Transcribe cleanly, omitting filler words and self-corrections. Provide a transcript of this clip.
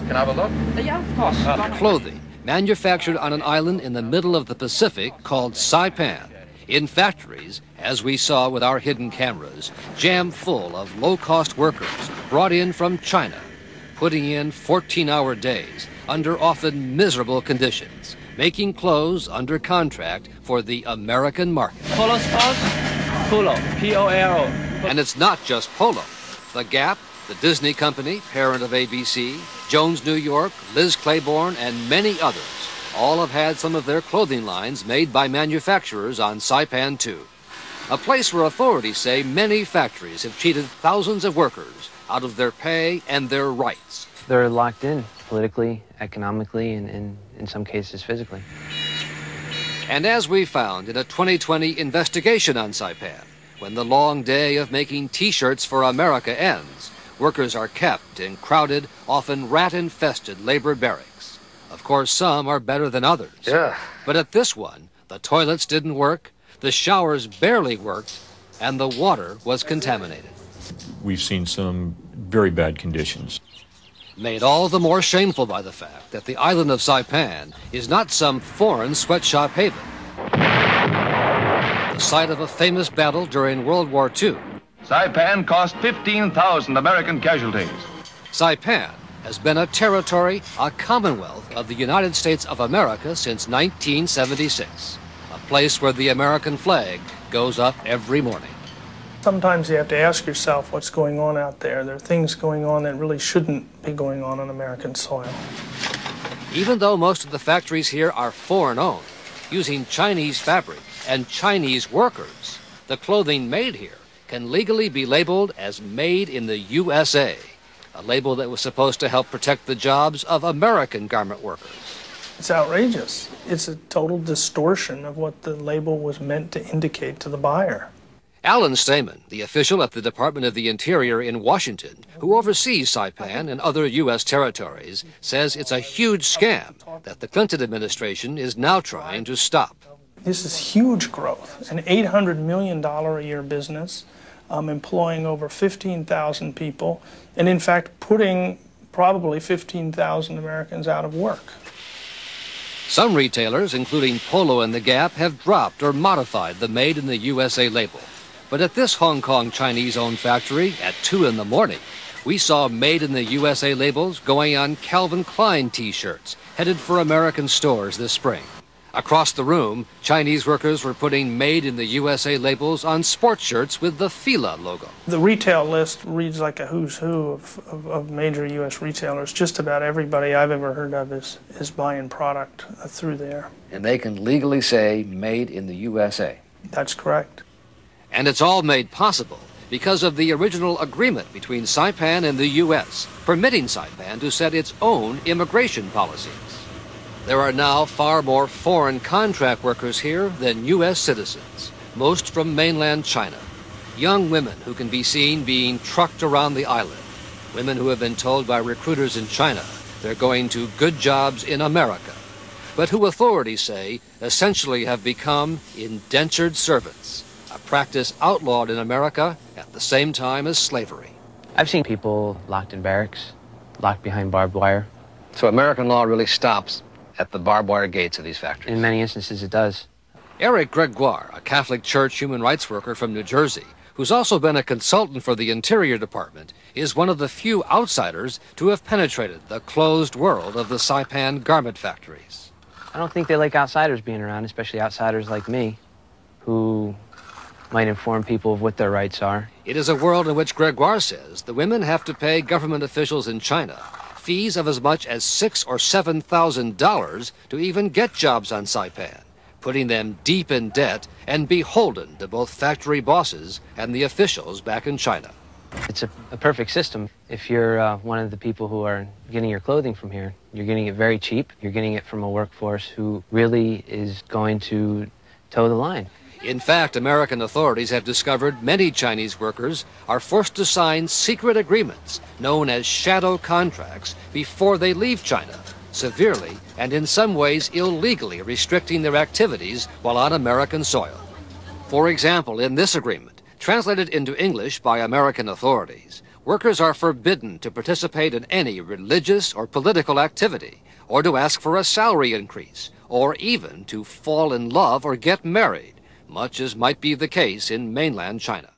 Can I have a look? Yeah, of course. Clothing manufactured on an island in the middle of the Pacific called Saipen, in factories, as we saw with our hidden cameras, jammed full of low-cost workers brought in from China, putting in 14-hour days under often miserable conditions, making clothes under contract for the American market. Polo Sports, Polo, P-O-L-O. And it's not just Polo. The Gap, the Disney Company, parent of ABC, Jones New York, Liz Claiborne, and many others all have had some of their clothing lines made by manufacturers on Saipan too. A place where authorities say many factories have cheated thousands of workers out of their pay and their rights. They're locked in politically, economically, and in some cases physically. And as we found in a 2020 investigation on Saipan, when the long day of making T-shirts for America ends, workers are kept in crowded, often rat-infested labor barracks. Of course, some are better than others. Yeah. But at this one, the toilets didn't work, the showers barely worked, and the water was contaminated. We've seen some very bad conditions. Made all the more shameful by the fact that the island of Saipan is not some foreign sweatshop haven. The site of a famous battle during World War II. Saipan cost 15,000 American casualties. Saipan has been a territory, a commonwealth of the United States of America since 1976, a place where the American flag goes up every morning. Sometimes you have to ask yourself what's going on out there. There are things going on that really shouldn't be going on American soil. Even though most of the factories here are foreign-owned, using Chinese fabric and Chinese workers, the clothing made here can legally be labeled as Made in the USA, a label that was supposed to help protect the jobs of American garment workers. It's outrageous. It's a total distortion of what the label was meant to indicate to the buyer. Alan Saipen, the official at the Department of the Interior in Washington, who oversees Saipan and other U.S. territories, says it's a huge scam that the Clinton administration is now trying to stop. This is huge growth, an $800 million a year business, employing over 15,000 people, and in fact putting probably 15,000 Americans out of work. Some retailers, including Polo and the Gap, have dropped or modified the Made in the USA label. But at this Hong Kong Chinese-owned factory at 2 in the morning, we saw Made in the USA labels going on Calvin Klein T-shirts headed for American stores this spring. Across the room, Chinese workers were putting Made in the USA labels on sports shirts with the Fila logo. The retail list reads like a who's who of major U.S. retailers. Just about everybody I've ever heard of is buying product through there. And they can legally say Made in the USA. That's correct. And it's all made possible because of the original agreement between Saipan and the U.S., permitting Saipan to set its own immigration policies. There are now far more foreign contract workers here than U.S. citizens, most from mainland China. Young women who can be seen being trucked around the island, women who have been told by recruiters in China they're going to good jobs in America, but who authorities say essentially have become indentured servants, a practice outlawed in America at the same time as slavery. I've seen people locked in barracks, locked behind barbed wire. So American law really stops at the barbed wire gates of these factories. In many instances, it does. Eric Gregoire, a Catholic Church human rights worker from New Jersey, who's also been a consultant for the Interior Department, is one of the few outsiders to have penetrated the closed world of the Saipan garment factories. I don't think they like outsiders being around, especially outsiders like me, who might inform people of what their rights are. It is a world in which Gregoire says the women have to pay government officials in China fees of as much as $6,000 or $7,000 to even get jobs on Saipan, putting them deep in debt and beholden to both factory bosses and the officials back in China. It's a perfect system. If you're one of the people who are getting your clothing from here, you're getting it very cheap. You're getting it from a workforce who really is going to toe the line. In fact, American authorities have discovered many Chinese workers are forced to sign secret agreements known as shadow contracts before they leave China, severely and in some ways illegally restricting their activities while on American soil. For example, in this agreement, translated into English by American authorities, Workers are forbidden to participate in any religious or political activity, or to ask for a salary increase, or even to fall in love or get married, much as might be the case in mainland China.